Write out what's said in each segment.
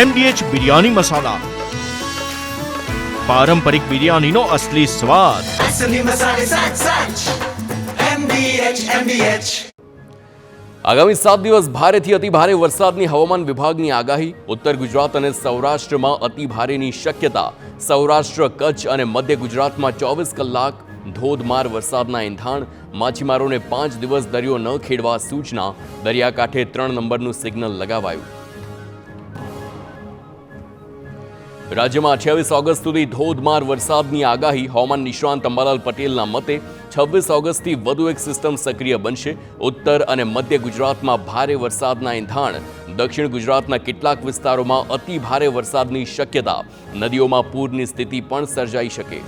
MDH biryani મસાલા, પારંપરિક બિરયાનીનો અસલી સ્વાદ. આગામી 7 દિવસ ભારેથી અતિ ભારે વરસાદની હવામાન વિભાગની આગાહી. ઉત્તર ગુજરાત અને સૌરાષ્ટ્રમાં અતિ ભારેની શક્યતા. સૌરાષ્ટ્ર, કચ્છ અને મધ્ય ગુજરાતમાં 24 કલાક ધોધમાર વરસાદના એંધાણ. માછીમારોને 5 દિવસ દરિયો ન ખેડવા સૂચના. દરિયાકાંઠે 3 નંબરનું સિગ્નલ લગાવાયું. રાજ્યમાં 28 ઓગસ્ટ સુધી ધોધમાર વરસાદની આગાહી. હવામાન નિષ્ણાંત અંબાલાલ પટેલના મતે 26 ઓગસ્ટથી વધુ એક સિસ્ટમ સક્રિય બનશે. ઉત્તર અને મધ્ય ગુજરાતમાં ભારે વરસાદના એંધાણ. દક્ષિણ ગુજરાતના કેટલાક વિસ્તારોમાં અતિ ભારે વરસાદની શક્યતા. નદીઓમાં પૂરની સ્થિતિ પણ સર્જાઈ શકે.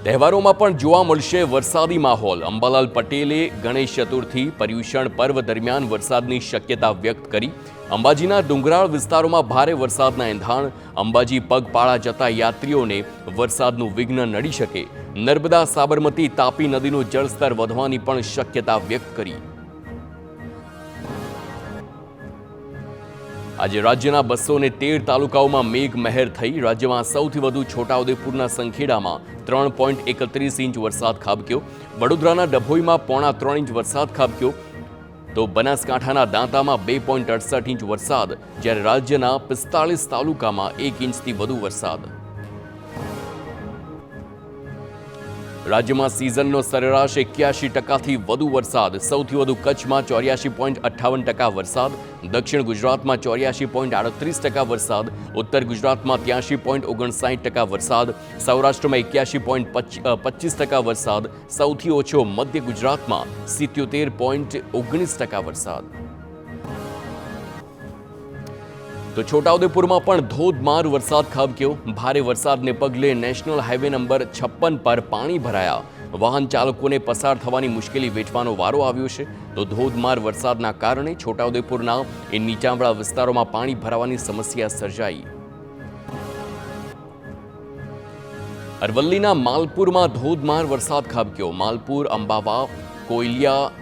તહેવારોમાં પણ જોવા મળશે વરસાદી માહોલ. અંબાલાલ પટેલે ગણેશ ચતુર્થી, પર્યુષણ પર્વ દરમિયાન વરસાદની શક્યતા વ્યક્ત કરી. અંબાજીના ડુંગરાળ વિસ્તારોમાં ભારે વરસાદના એંધાણ. અંબાજી પગપાળા જતા યાત્રીઓને વરસાદનું વિઘ્ન નડી શકે. નર્મદા, સાબરમતી, તાપી નદીનું જળસ્તર વધવાની પણ શક્યતા વ્યક્ત કરી. આજે રાજ્યના 213 તાલુકાઓમાં મેઘ મહેર થઈ. રાજ્યમાં સૌથી વધુ છોટાઉદેપુરના સંખેડામાં 3.31 ઇંચ વરસાદ ખાબક્યો. વડોદરાના ડભોઈમાં 3.25 ઇંચ વરસાદ ખાબક્યો. તો બનાસકાંઠાના દાંતામાં 2.68 ઇંચ વરસાદ, જ્યારે રાજ્યના 45 તાલુકામાં 1 ઇંચથી વધુ વરસાદ. રાજ્યમાં સિઝનનો સરેરાશ 81%થી વધુ વરસાદ. સૌથી વધુ કચ્છમાં 84.58% વરસાદ. દક્ષિણ ગુજરાતમાં 84.38% વરસાદ. ઉત્તર ગુજરાતમાં 83.59% વરસાદ. સૌરાષ્ટ્રમાં 81.25% વરસાદ. સૌથી ઓછો મધ્ય ગુજરાતમાં 77.19% વરસાદ. તો છોટાઉદેપુરમાં પણ ધોધમાર વરસાદ ખાબક્યો. ભારે વરસાદને પગલે નેશનલ હાઈવે નંબર 56 પર પાણી ભરાયા. વાહન ચાલકોને પસાર થવાની મુશ્કેલી વેઠવાનો વારો આવ્યો છે. તો ધોધમાર વરસાદના કારણે છોટાઉદેપુરના નીચાણવાળા વિસ્તારોમાં પાણી ભરાવાની સમસ્યા સર્જાઈ. અરવલ્લીના માલપુરમાં ધોધમાર વરસાદ ખાબક્યો. માલપુર, અંબાવા, કોયલિયા,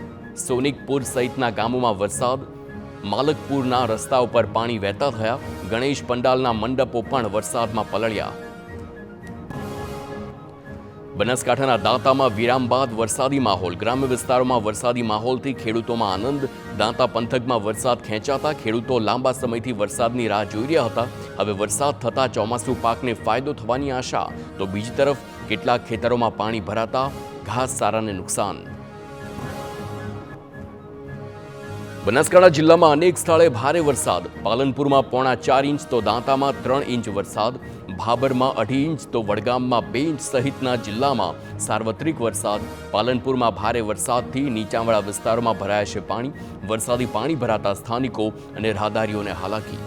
સોનિકપુર સહિતના ગામોમાં વરસાદ. માલકપુરના રસ્તાઓ પર પાણી વહેતા થયા. ગણેશ પંડાલના મંડપો પણ વરસાદમાં પલળ્યા. બનાસકાંઠાના દાંતામાં વિરામ બાદ વરસાદી માહોલ. ગ્રામ્ય વિસ્તારોમાં વરસાદી માહોલથી ખેડૂતોમાં આનંદ. દાંતા પંથકમાં વરસાદ ખેંચાતા ખેડૂતો લાંબા સમયથી વરસાદની રાહ જોઈ રહ્યા હતા. હવે વરસાદ થતાં ચોમાસુ પાકને ફાયદો થવાની આશા. તો બીજી તરફ કેટલાક ખેતરોમાં પાણી ભરાતા ઘાસચારાને નુકસાન. બનાસકાંઠા જિલ્લામાં અનેક સ્થળે ભારે વરસાદ. પાલનપુરમાં 4.5 ઇંચ તો દાંતામાં 3 ઇંચ વરસાદ. ભાબરમાં 2.5 ઇંચ તો વડગામમાં 2 ઇંચ સહિતના જિલ્લામાં સાર્વત્રિક વરસાદ. પાલનપુરમાં ભારે વરસાદથી નીચાણવાળા વિસ્તારોમાં ભરાયા છે પાણી. વરસાદી પાણી ભરાતા સ્થાનિકો અને રાહદારીઓને હાલાકી.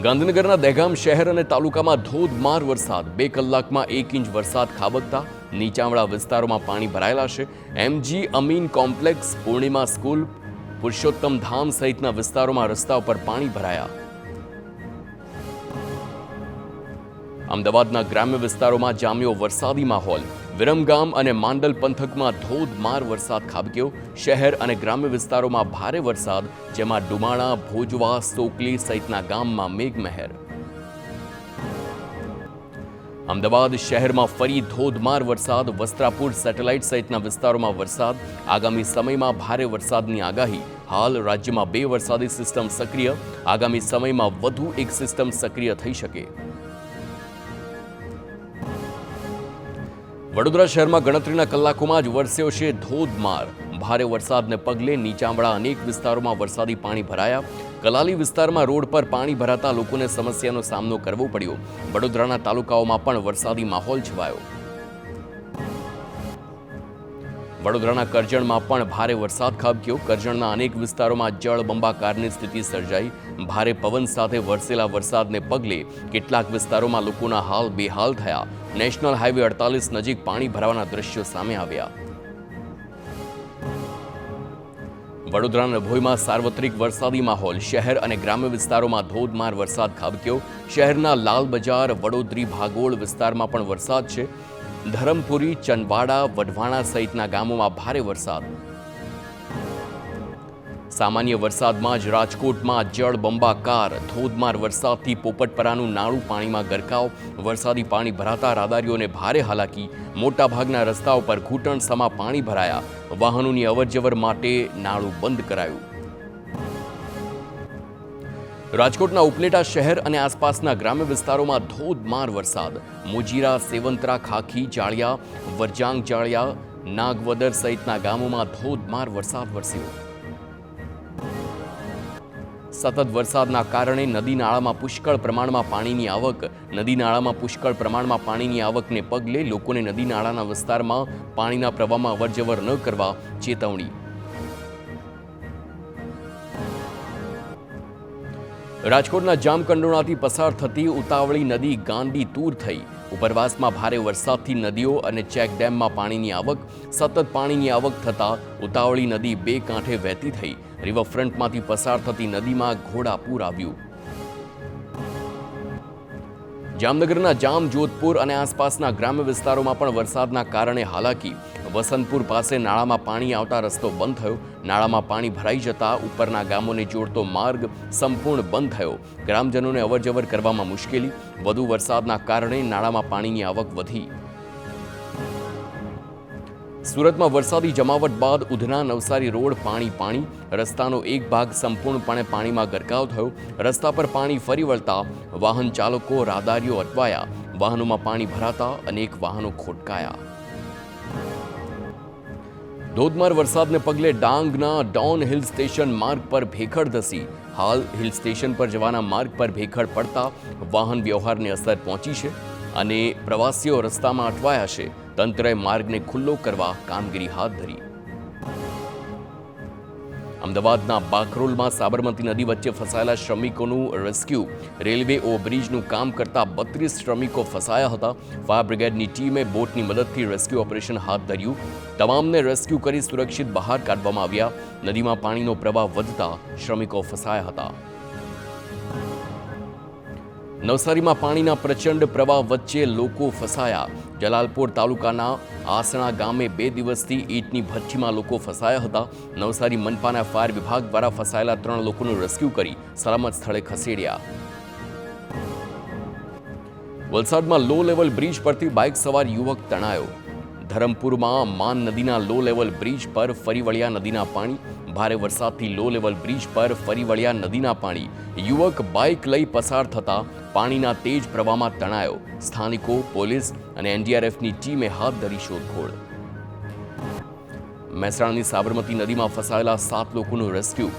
ગાંધીનગરના દહેગામ શહેર અને તાલુકામાં ધોધમાર વરસાદ. 2 કલાકમાં 1 ઇંચ વરસાદ ખાબકતા નીચાણવાળા વિસ્તારોમાં પાણી ભરાયેલા છે. MG અમીન કોમ્પ્લેક્સ, પૂર્ણિમા સ્કૂલ, પુરુષોત્તમ ધામ સહિતના વિસ્તારોમાં રસ્તાઓ પર પાણી ભરાયા. અમદાવાદના ગ્રામ્ય વિસ્તારોમાં જામ્યો વરસાદી માહોલ. વિરમગામ અને માંડલ પંથકમાં ધોધમાર વરસાદ ખાબક્યો. શહેર અને ગ્રામ્ય વિસ્તારોમાં ભારે વરસાદ, જેમાં ડુમાણા, ભોજવા, સોકલી સહિતના ગામમાં મેઘમહેર. અમદાવાદ શહેરમાં ફરી ધોધમાર વરસાદ. વસ્ત્રાપુર, સેટેલાઇટ સહિતના વિસ્તારોમાં વરસાદ. આગામી સમયમાં ભારે વરસાદની આગાહી. હાલ રાજ્યમાં 2 વરસાદી સિસ્ટમ સક્રિય. આગામી સમયમાં વધુ એક સિસ્ટમ સક્રિય થઈ શકે. વડોદરા શહેરમાં ગણતરીના કલાકોમાં જ વરસ્યો છે ધોધમાર. ભારે વરસાદને પગલે નીચાણવાળા અનેક વિસ્તારોમાં વરસાદી પાણી ભરાયા. કલાલી વિસ્તારમાં રોડ પર પાણી ભરાતા લોકોને સમસ્યાનો સામનો કરવો પડ્યો. વડોદરાના તાલુકાઓમાં પણ વરસાદી માહોલ છવાયો. વડોદરાના કરજણમાં પણ ભારે વરસાદ ખાબક્યો. કરજણના અનેક વિસ્તારોમાં જળબંબાકારની સ્થિતિ સર્જાઈ. ભારે પવન સાથે વરસેલા વરસાદને પગલે કેટલાક વિસ્તારોમાં લોકોના હાલ બેહાલ થયા. નેશનલ હાઈવે 48 નજીક પાણી ભરાવાના દ્રશ્યો સામે આવ્યા. વડોદરાના ડભોઈમાં સાર્વત્રિક વરસાદી માહોલ. શહેર અને ગ્રામ્ય વિસ્તારોમાં ધોધમાર વરસાદ ખાબક્યો. શહેરના લાલ બજાર, વડોદરી, ભાગોળ વિસ્તારમાં પણ વરસાદ છે. ધરમપુરી, ચંદવાડા, વઢવાણા સહિતના ગામોમાં ભારે વરસાદ. સામાન્ય વરસાદમાં જ રાજકોટમાં જળબંબાકાર. ધોધમાર વરસાદથી પોપટપરાનું નાળું પાણીમાં ગરકાવ. વરસાદી પાણી ભરાતા રાહદારીઓને ભારે હાલાકી. મોટાભાગના રસ્તાઓ પર ઘૂંટણસમા પાણી ભરાયા. વાહનોની અવરજવર માટે નાળું બંધ કરાયું. રાજકોટના ઉપલેટા શહેર અને આસપાસના ગ્રામ્ય વિસ્તારોમાં ધોધમાર વરસાદ. મોજીરા, સેવંતરા, ખાખી, જાળિયા, વરજાંગ જાળિયા, નાગવદર સહિતના ગામોમાં ધોધમાર વરસાદ વરસ્યો. સતત વરસાદના કારણે નદી નાળામાં પુષ્કળ પ્રમાણમાં પાણીની આવક. નદી નાળામાં પુષ્કળ પ્રમાણમાં પાણીની આવકને પગલે લોકોને નદી નાળાના વિસ્તારમાં પાણીના પ્રવાહમાં અવરજવર ન કરવા ચેતવણી. રાજકોટના જામકંડોળાથી પસાર થતી ઉતાવળી નદી ગાંડી તૂર થઈ. ઉપરવાસમાં ભારે વરસાદથી નદીઓ અને ચેકડેમમાં પાણીની આવક. સતત પાણીની આવક થતાં ઉતાવળી નદી બે કાંઠે વહેતી થઈ. રિવરફ્રન્ટમાંથી પસાર થતી નદીમાં ઘોડાપૂર આવ્યું. જામનગરના જામ, જોધપુર અને આસપાસના ગ્રામ્ય વિસ્તારોમાં પણ વરસાદના કારણે હાલાકી. વસંતપુર પાસે નાળામાં પાણી આવતા રસ્તો બંધ થયો. નાળામાં પાણી ભરાઈ જતા ઉપરના ગામોને જોડતો માર્ગ સંપૂર્ણ બંધ થયો. ગ્રામજનોને અવરજવર કરવામાં મુશ્કેલી. વધુ વરસાદના કારણે નાળામાં પાણીની આવક વધી. સુરતમાં વરસાદી જમાવટ બાદ ઉધના નવસારી રોડ પાણી. રસ્તાનો એક ભાગ સંપૂર્ણપણે પાણીમાં ગરકાવ થયો. રસ્તા પર પાણી ફરી વળતા વાહન ચાલકો, રાહદારીઓ અટવાયા. વાહનોમાં પાણી ભરાતા અનેક વાહનો ખોટકાયા. ધોધમાર વરસાદને પગલે ડાંગના ડોન હિલ સ્ટેશન માર્ગ પર ભેખડ ધસી. હાલ હિલ સ્ટેશન પર જવાના માર્ગ પર ભેખડ પડતા વાહન વ્યવહારને અસર પહોંચી છે અને પ્રવાસીઓ રસ્તામાં અટવાયા છે. તંત્રએ માર્ગને ખુલ્લો કરવા કામગીરી હાથ ધરી. અમદાવાદના બાકરોલમાં સાબરમતી નદી વચ્ચે ફસાયેલા શ્રમિકોનું રેસ્ક્યુ. રેલવે ઓવરબ્રિજનું કામ કરતા 32 શ્રમિકો ફસાયા હતા. ફાયર બ્રિગેડની ટીમે બોટની મદદથી રેસ્ક્યુ ઓપરેશન હાથ ધર્યું. તમામને રેસ્ક્યુ કરી સુરક્ષિત બહાર કાઢવામાં આવ્યા. નદીમાં પાણીનો પ્રવાહ વધતા શ્રમિકો ફસાયા હતા. નવસારીમાં પાણીના પ્રચંડ પ્રવાહ વચ્ચે લોકો ફસાયા. જલાલપોર તાલુકાના આસણા ગામે 2 દિવસથી ઈંટની ભઠ્ઠીમાં લોકો ફસાયા હતા. નવસારી મનપાના ફાયર વિભાગ દ્વારા ફસાયેલા 3 લોકોનું રેસ્ક્યુ કરી સલામત સ્થળે ખસેડ્યા. વલસાડમાં લો લેવલ બ્રિજ પરથી બાઇક સવાર યુવક તણાયો. ધરમપુરમાં માન નદીના લો લેવલ બ્રિજ પર ફરી વળ્યા નદીના પાણી. ભારે વરસાદથી લો લેવલ બ્રિજ પર ફરી વળ્યા નદીના પાણી. યુવક બાઇક લઈ પસાર થતા પાણીના તેજ પ્રવાહમાં તણાયો. સ્થાનિકો, પોલીસ અને એનડીઆરએફની ટીમે હાથ ધરી શોધખોળ. મહેસાણાની સાબરમતી નદીમાં ફસાયેલા 7 લોકોનું રેસ્ક્યુ.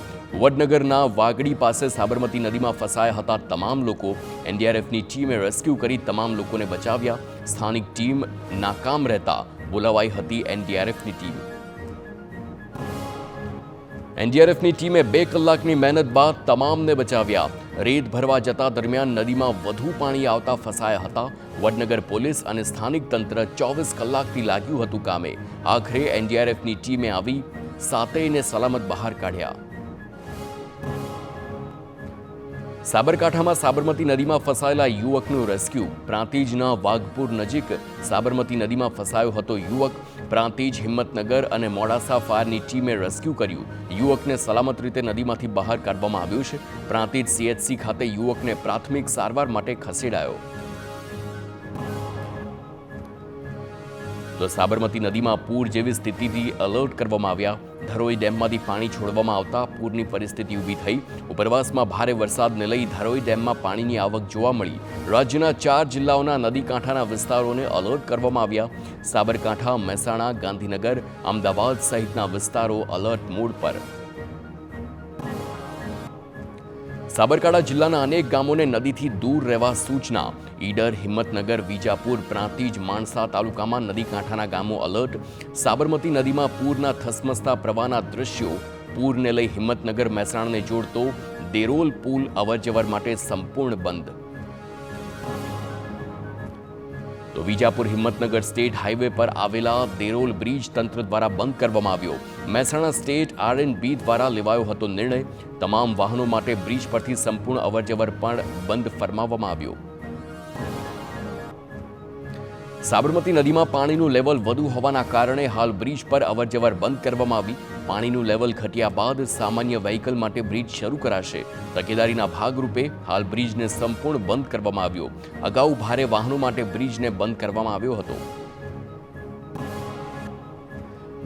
વડનગરના વાગડી પાસે સાબરમતી નદીમાં ફસાયા હતા તમામ લોકો. એનડીઆરએફની ટીમે રેસ્ક્યુ કરી તમામ લોકોને બચાવ્યા. સ્થાનિક ટીમ નાકામ રહેતા બોલાવાઈ હતી એનડીઆરએફની ટીમ. એનડીઆરએફની ટીમે 2 કલાકની મહેનત બાદ તમામને બચાવ્યા. રેત ભરવા જતા દરમિયાન નદીમાં વધુ પાણી આવતા ફસાયા હતા. વડનગર પોલીસ અને સ્થાનિક તંત્ર 24 કલાકથી લાગ્યું હતું કામે. આખરે એનડીઆરએફની ટીમે આવી 7યને સલામત બહાર કાઢ્યા. સાબરકાંઠામાં સાબરમતી નદીમાં ફસાયેલા યુવકનું રેસ્ક્યુ. પ્રાંતિજના વાઘપુર નજીક સાબરમતી નદીમાં ફસાયો હતો યુવક. પ્રાંતિજ, હિંમતનગર અને મોડાસા ફાયરની ટીમે રેસ્ક્યુ કર્યું. યુવકને સલામત રીતે નદીમાંથી બહાર કાઢવામાં આવ્યો છે. પ્રાંતિજ સીએચસી ખાતે યુવકને પ્રાથમિક સારવાર માટે ખસેડાયો. તો સાબરમતી નદીમાં પૂર જેવી સ્થિતિથી એલર્ટ કરવામાં આવ્યા. ધરોઈ ડેમમાંથી પાણી છોડવામાં આવતા પૂરની પરિસ્થિતિ ઊભી થઈ. ઉપરવાસમાં ભારે વરસાદને લઈ ધરોઈ ડેમમાં પાણીની આવક જોવા મળી. રાજ્યના 4 જિલ્લાઓના નદીકાંઠાના વિસ્તારોને એલર્ટ કરવામાં આવ્યા. સાબરકાંઠા, મહેસાણા, ગાંધીનગર, અમદાવાદ સહિતના વિસ્તારો એલર્ટ મોડ પર. સાબરકાંઠા જિલ્લાના અનેક ગામોને નદીથી દૂર રહેવા સૂચના. ઈડર, હિંમતનગર, વિજાપુર, પ્રાંતિજ, માણસા તાલુકામાં નદીકાંઠાના ગામો એલર્ટ. સાબરમતી નદીમાં પૂરના ધસમસતા પ્રવાહના દ્રશ્યો. પૂરને લઈ હિંમતનગર, મહેસાણાને જોડતો દેરોલ પુલ અવરજવર માટે સંપૂર્ણ બંધ. તો વિજાપુર હિંમતનગર સ્ટેટ હાઈવે પર આવેલા દેરોલ બ્રિજ તંત્ર દ્વારા બંધ કરવામાં આવ્યો. મહેસાણા સ્ટેટ R&B દ્વારા લેવાયો હતો નિર્ણય. તમામ વાહનો માટે બ્રિજ પરથી સંપૂર્ણ અવરજવર પણ બંધ ફરમાવવામાં આવ્યો. સાબરમતી નદીમાં પાણીનું લેવલ વધુ હોવાના કારણે હાલ બ્રિજ પર અવરજવર બંધ કરવામાં આવી. પાણીનું લેવલ ઘટ્યા બાદ સામાન્ય વ્હીકલ માટે બ્રિજ શરૂ કરાશે. તકેદારીના ભાગરૂપે હાલ બ્રિજને સંપૂર્ણ બંધ કરવામાં આવ્યો. અગાઉ ભારે વાહનો માટે બ્રિજને બંધ કરવામાં આવ્યો હતો.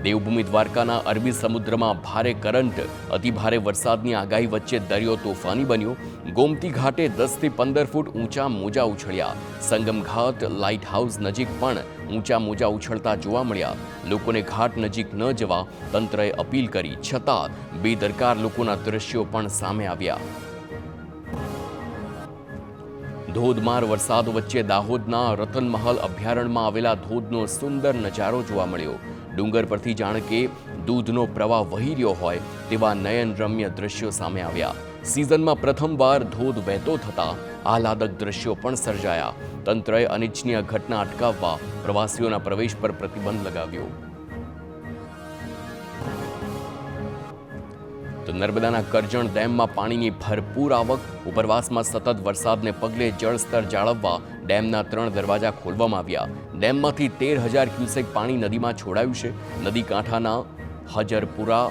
દેવભૂમિ દ્વારકાના અરબી સમુદ્રમાં ભારે કરંટ, અતિભારે વરસાદની આગાહી વચ્ચે દરિયો તોફાની બન્યો. ગોમતી ઘાટે 10 થી 15 ફૂટ ઊંચા મોજા ઉછળ્યા. સંગમ ઘાટ લાઇટ હાઉસ નજીક પણ ઊંચા મોજા ઉછળતા જોવા મળ્યા. લોકોને ઘાટ નજીક ન જવા તંત્રએ અપીલ કરી, છતાં બેદરકાર લોકોના દ્રશ્યો પણ સામે આવ્યા. ધોધમાર વરસાદ વચ્ચે દાહોદના રતનમહલ અભયારણ્યમાં આવેલા ધોધનો સુંદર નજારો જોવા મળ્યો. ડુંગર પરથી જાણે કે દૂધનો પ્રવાહ વહી રહ્યો હોય તેવા નયનરમ્ય દ્રશ્યો સામે આવ્યા. સિઝનમાં પ્રથમવાર ધોધ વહેતો થતા આહલાદક દ્રશ્યો પણ સર્જાયા. તંત્રએ અનિચ્છનીય ઘટના અટકાવવા પ્રવાસીઓના પ્રવેશ પર પ્રતિબંધ લગાવ્યો. તો નર્મદાના કરજણ ડેમમાં પાણીની ભરપૂર આવક. ઉપરવાસમાં સતત વરસાદને પગલે જળસ્તર જાળવવા ડેમના 3 દરવાજા ખોલવામાં આવ્યા. ડેમમાંથી 13,000 ક્યુસેક પાણી નદીમાં છોડાયું છે. નદી કાંઠાના હજરપુરા,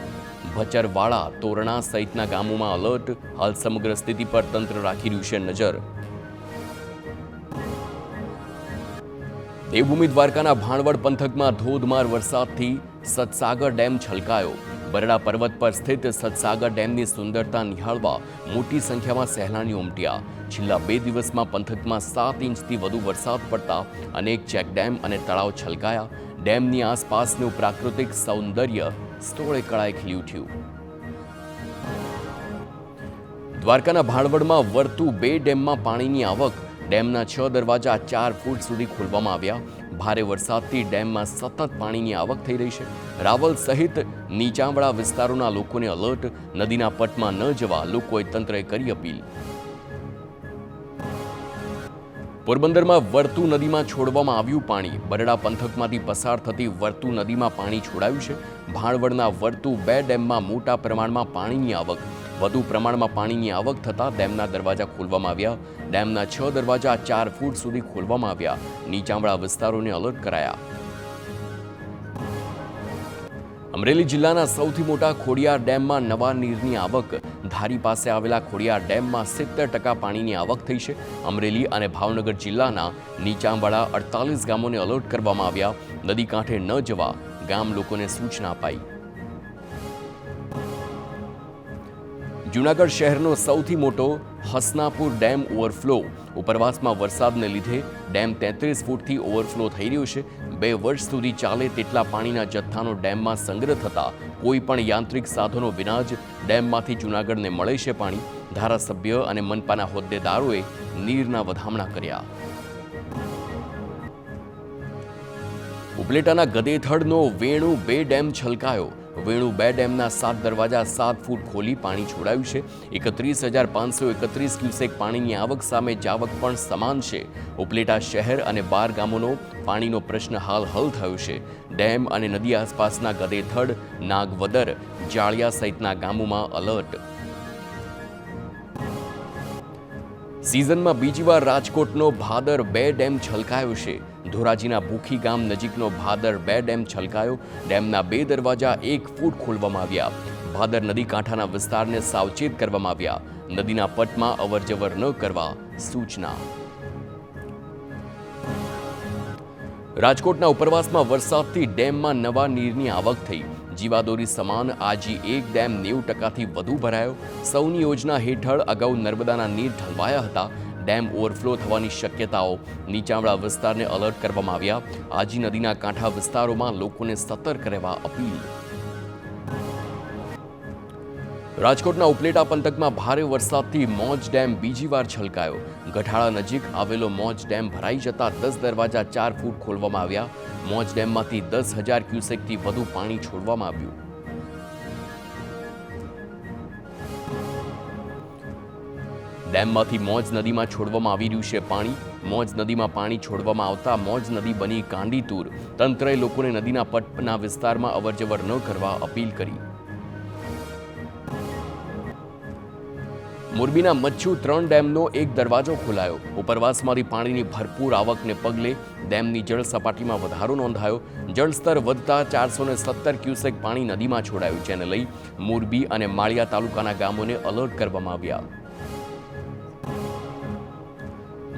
ભચરવાડા, તોરણા સહિતના ગામોમાં અલર્ટ. હાલ સમગ્ર સ્થિતિ પર તંત્ર રાખી રહ્યું છે નજર. દેવભૂમિ દ્વારકાના ભાણવડ પંથકમાં ધોધમાર વરસાદથી સતસાગર ડેમ છલકાયો. બરડા પર્વત પર સ્થિત સતસાગર ડેમની સુંદરતા નિહાળવા મોટી સંખ્યામાં સહેલાણીઓ ઉમટ્યા. છેલ્લા 2 દિવસમાં પંથકમાં 7 ઇંચથી વધુ વરસાદ પડતા અનેક ચેકડેમ અને તળાવ છલકાયા. ડેમની આસપાસનું પ્રાકૃતિક સૌંદર્ય સ્થળે કળાએ ખીલી ઉઠ્યું. દ્વારકાના ભાણવડમાં વર્તુ 2 ડેમમાં પાણીની આવક. ડેમના 6 દરવાજા 4 ફૂટ સુધી ખોલવામાં આવ્યા. ભારે વરસાદથી ડેમમાં સતત પાણીની આવક થઈ રહી છે. રાવલ સહિત નીચાણવાળા વિસ્તારોના લોકોને અલર્ટ. નદીના પટમાં ન જવા લોકોએ તંત્રએ કરી અપીલ. પોરબંદરમાં વર્તુ નદીમાં છોડવામાં આવ્યું પાણી. બરડા પંથકમાંથી પસાર થતી વર્તુ નદીમાં પાણી છોડાયું છે. ભાણવડના વર્તુ 2 ડેમમાં મોટા પ્રમાણમાં પાણીની આવક. વધુ પ્રમાણમાં પાણીની આવક થતાં ડેમના દરવાજા ખોલવામાં આવ્યા. ડેમના 6 દરવાજા 4 ફૂટ સુધી ખોલવામાં આવ્યા. નીચાણવાળા વિસ્તારોને અલર્ટ કરાયા. અમરેલી જિલ્લાના સૌથી મોટા ખોડિયાર ડેમમાં નવા નીરની આવક. ધારી પાસે આવેલા ખોડિયાર ડેમમાં 70% પાણીની આવક થઈ છે. અમરેલી અને ભાવનગર જિલ્લાના નીચાણવાળા 48 ગામોને અલર્ટ કરવામાં આવ્યા. નદી કાંઠે ન જવા ગામ લોકોને સૂચના અપાઈ. જૂનાગઢ શહેરનો સૌથી મોટો હસનાપુર ડેમ ઓવરફ્લો. ઉપરવાસમાં વરસાદને લીધે ડેમ 33 ફૂટથી ઓવરફ્લો થઈ રહ્યો છે. 2 વર્ષ સુધી ચાલે તેટલા પાણીના જથ્થાનો ડેમમાં સંગ્રહ થતા કોઈ પણ યાંત્રિક સાધનો વિના જ ડેમમાંથી જૂનાગઢને મળે છે પાણી. ધારાસભ્ય અને મનપાના હોદ્દેદારોએ નીરના વધામણા કર્યા. ઉપલેટાના ગદેથડનો વેણુ 2 ડેમ છલકાયો. વેણુ 2 ડેમના 7 દરવાજા 7 ફૂટ ખોલી પાણી છોડાયું છે. 31,531 ક્યુસેક પાણીની આવક સામે જાવક પણ સમાન છે. ઉપલેટા શહેર અને 12 ગામોનો પાણીનો પ્રશ્ન હાલ હલ થયો છે. ડેમ અને નદી આસપાસના ગદેથડ, નાગવદર, જાળિયા સહિતના ગામોમાં અલર્ટ. સિઝનમાં બીજી વાર રાજકોટનો ભાદર 2 ડેમ છલકાયો છે. ધોરાજીના ભૂખી ગામ નજીકનો ભાદર 2 ડેમ છલકાયો. ડેમના 2 દરવાજા 1 ફૂટ ખોલવામાં આવ્યા. ભાદર નદી કાંઠાના વિસ્તારને સાવચેત કરવામાં આવ્યા. નદીના પટમાં અવરજવર ન કરવા સૂચના. રાજકોટના ઉપરવાસમાં વરસાદથી ડેમમાં નવા નીરની આવક થઈ. જીવાદોરી સમાન આજી 1 ડેમ 90%થી વધુ ભરાયો. સૌની યોજના હેઠળ અગાઉ નર્મદાના નીર ઠલવાયા હતા. ડેમ ઓવરફ્લો થવાની શક્યતાઓ. નીચાણવાળા વિસ્તારને અલર્ટ કરવામાં આવ્યા. આજી નદીના કાંઠા વિસ્તારોમાં લોકોને સતર્ક રહેવા અપીલ. રાજકોટના ઉપલેટા પંથકમાં ભારે વરસાદથી મોજ ડેમ બીજી વાર છલકાયો. ગઠાળા નજીક આવેલો મોજ ડેમ ભરાઈ જતા 10 દરવાજા 4 ફૂટ ખોલવામાં આવ્યા. મોજ ડેમમાંથી 10,000 ક્યુસેકથી વધુ પાણી છોડવામાં આવ્યું. ડેમમાંથી મોજ નદીમાં છોડવામાં આવી રહ્યું છે પાણી. મોજ નદીમાં પાણી છોડવામાં આવતા મોજ નદી બની કાંડીતુર. તંત્રએ લોકોને નદીના પટના વિસ્તારમાં અવરજવર ન કરવા અપીલ કરી. મોરબીના મચ્છુ 3 ડેમનો એક દરવાજો ખોલાયો. ઉપરવાસમાંથી પાણીની ભરપૂર આવકને પગલે ડેમની જળ સપાટીમાં વધારો નોંધાયો. જળસ્તર વધતા 417 ક્યુસેક પાણી નદીમાં છોડાયું, જેને લઈ મોરબી અને માળિયા તાલુકાના ગામોને એલર્ટ કરવામાં આવ્યા.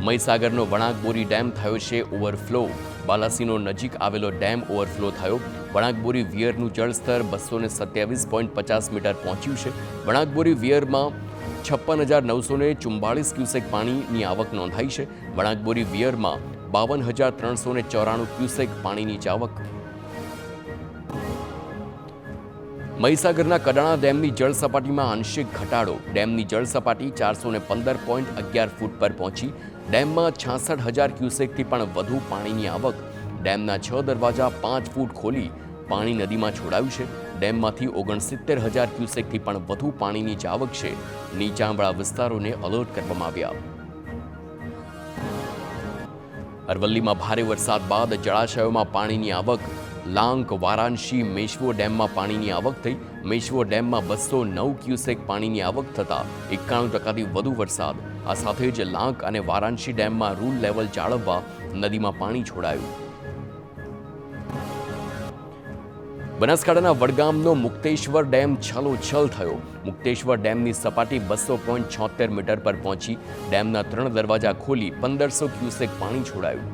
મહીસાગરનો વણાકબોરી ડેમ થયો છે ઓવરફ્લો. બાલાસીનો નજીક આવેલો ડેમ ઓવરફ્લો થયો. વણાકબોરી વિયરનું જળસ્તર 227.50 મીટર પહોંચ્યું છે. વણાકબોરી વિયરમાં 56,944 ક્યુસેક પાણીની આવક નોંધાઈ છે. વણાકબોરી વિયરમાં 52,394 ક્યુસેક પાણીની આવક. મહીસાગરના કડાણા ડેમની જળ સપાટીમાં આંશિક ઘટાડો. ડેમની જળ સપાટી 415.11 ફૂટ પર પહોંચી. ડેમમાં 66,000 ક્યુસેકથી પણ વધુ પાણીની આવક. ડેમના 6 દરવાજા 5 ફૂટ ખોલી પાણી નદીમાં છોડાયું છે. ડેમમાંથી 69,000 ક્યુસેકથી પણ વધુ પાણીની આવક છે. નીચાણવાળા વિસ્તારોને એલર્ટ કરવામાં આવ્યા. અરવલ્લીમાં ભારે વરસાદ બાદ જળાશયોમાં પાણીની આવક. લાંક, વારાણસી, મેશ્વો ડેમમાં પાણીની આવક થઈ. મેશ્વો ડેમમાં 209 ક્યુસેક પાણીની આવક થતાં 91%થી વધુ વરસાદ. આ સાથે જ લાંક અને વારાણસી ડેમમાં રૂલ લેવલ જાળવવા નદીમાં પાણી છોડાયું. બનાસકાંઠાના વડગામનો મુક્તેશ્વર ડેમ છલોછલ થયો. મુક્તેશ્વર ડેમની સપાટી 200.76 મીટર પર પહોંચી. ડેમના 3 દરવાજા ખોલી 1500 ક્યુસેક પાણી છોડાયું.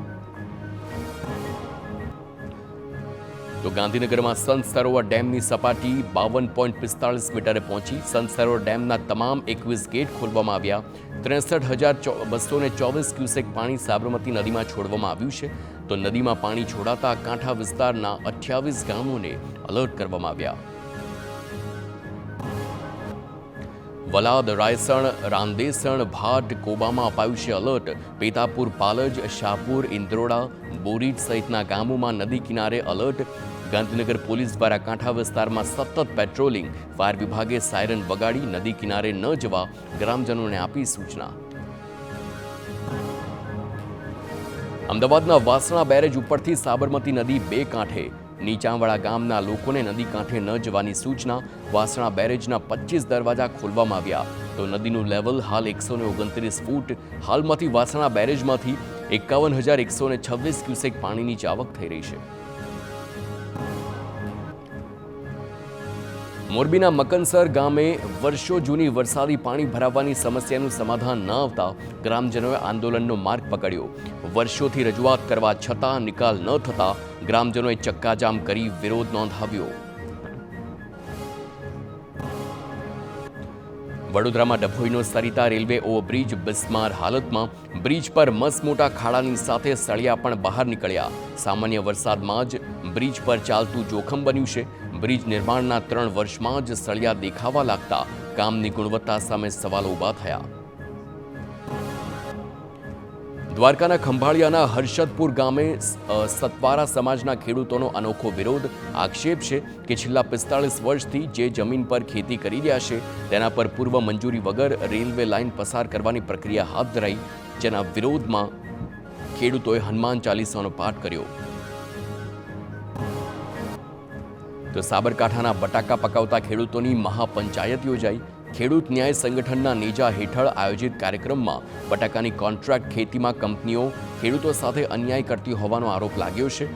તો ગાંધીનગરમાં સંત સરોવર ડેમની સપાટી 52.45 મીટરે પહોંચી. સંત સરોવર ડેમના તમામ 21 ગેટ ખોલવામાં આવ્યા. 63,224 ક્યુસેક પાણી સાબરમતી નદીમાં છોડવામાં આવ્યું છે. તો નદીમાં પાણી છોડાતા કાંઠા વિસ્તારના 28 ગામોને એલર્ટ કરવામાં આવ્યા. વલાદ, રાયસણ, રાંદેસણ, ભાટ, કોબામાં અપાયું છે એલર્ટ. પેતાપુર, પાલજ, શાહપુર, ઇન્દ્રોડા, બોરીજ સહિતના ગામોમાં નદી કિનારે એલર્ટ. ગાંધીનગર પોલીસ દ્વારા કાંઠા વિસ્તારમાં સતત પેટ્રોલિંગ. ફાયર વિભાગે સાયરન વગાડી નદી કિનારે ન જવા ગ્રામજનોને આપી સૂચના. અમદાવાદના વાસણા બેરેજ ઉપરથી સાબરમતી નદી 2 કાંઠે. નીચાણવાળા ગામના લોકોને નદી કાંઠે ન જવાની સૂચના. વાસણા બેરેજના 25 દરવાજા ખોલવામાં આવ્યા. તો નદીનું લેવલ હાલ 129 ફૂટ. હાલમાંથી વાસણા બેરેજમાંથી 51,126 ક્યુસેક પાણીની આવક થઈ રહી છે. મોરબીના મકનસર ગામે વર્ષો જૂની વરસાદી પાણી ભરાવાની સમસ્યાનું સમાધાન ન આવતા ગ્રામજનોએ આંદોલનનો માર્ગ પકડ્યો. વર્ષોથી રજૂઆત કરવા છતાં નિકાલ ન થતા ગ્રામજનોએ ચક્કાજામ કરી વિરોધ નોંધાવ્યો. વડોદરામાં ડભોઈનો સરિતા રેલવે ઓવરબ્રિજ બિસ્માર હાલતમાં. બ્રિજ પર મસમોટા ખાડાની સાથે સળિયા પણ બહાર નીકળ્યા. સામાન્ય વરસાદમાં જ બ્રિજ પર ચાલતું જોખમ બન્યું છે. બ્રિજ નિર્માણના 3 વર્ષમાં જ સળિયા દેખાવા લાગતા કામની ગુણવત્તા સામે સવાલો ઊભા થયા. દ્વારકાના ખંભાળિયાના હર્ષદપુર ગામે સતવારા સમાજના ખેડૂતોનો અનોખો વિરોધ. આક્ષેપ છે કે છેલ્લા 45 વર્ષથી જે જમીન પર ખેતી કરી રહ્યા છે તેના પર પૂર્વ મંજૂરી વગર રેલવે લાઇન પસાર કરવાની પ્રક્રિયા હાથ ધરાઈ, જેના વિરોધમાં ખેડૂતોએ હનુમાન ચાલીસાનો પાઠ કર્યો. તો સાબરકાંઠાના બટાકા પકાવતા ખેડૂતોની મહાપંચાયત યોજાઈ. ખેડૂત ન્યાય સંગઠનના નેજા હેઠળ આયોજિત કાર્યક્રમમાં બટાકાની કોન્ટ્રાક્ટ ખેતીમાં કંપનીઓ ખેડૂતો સાથે અન્યાય કરતી હોવાનો આરોપ લાગ્યો છે.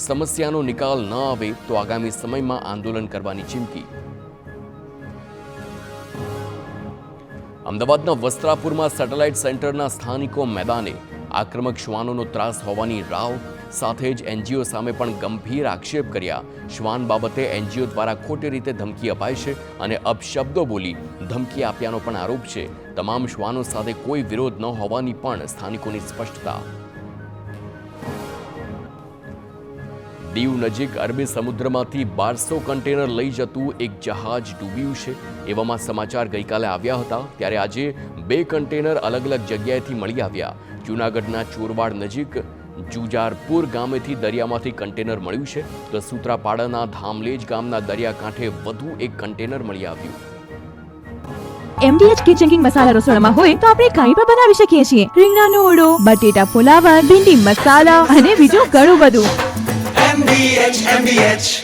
સમસ્યાનો નિકાલ ન આવે તો આગામી સમયમાં આંદોલન કરવાની ચીમકી. અમદાવાદના વસ્ત્રાપુરમાં સેટેલાઇટ સેન્ટરના સ્થાનિકો મેદાને. આક્રમક શ્વાનોનો ત્રાસ હોવાની રાવ. સાથે જ એનજીઓ સામે પણ ગંભીર આક્ષેપ કર્યા. શ્વાન બાબતે એનજીઓ દ્વારા ખોટી રીતે ધમકી અપાય છે અને અપશબ્દો બોલી ધમકી આપ્યાનો પણ આરોપ છે. તમામ શ્વાનો સાથે કોઈ વિરોધ ન હોવાની પણ સ્થાનિકોની સ્પષ્ટતા. દીવ નજીક અરબી સમુદ્રમાંથી 1200 કન્ટેનર લઈ જતું એક જહાજ ડૂબ્યું છે. એવામાં સમાચાર ગઈકાલે આવ્યા હતા, ત્યારે આજે 2 કન્ટેનર અલગ અલગ જગ્યાએથી મળી આવ્યા. જૂનાગઢના ચોરવાડ નજીક જુજારપુર ગામેથી દરિયામાંથી કન્ટેનર મળ્યું છે. તો સૂત્રાપાડાના ધામલેજ ગામના દરિયાકાંઠે વધુ એક કન્ટેનર મળી આવ્યું. MDH કિચન કિંગ મસાલા રસોડામાં હોય તો આપણે કાંઈ પણ બનાવી શકીએ છીએ. રીંગણાનો ઓળો, બટેટા ફુલાવર, ભીંડી મસાલા અને બીજું ઘણું બધું. MDH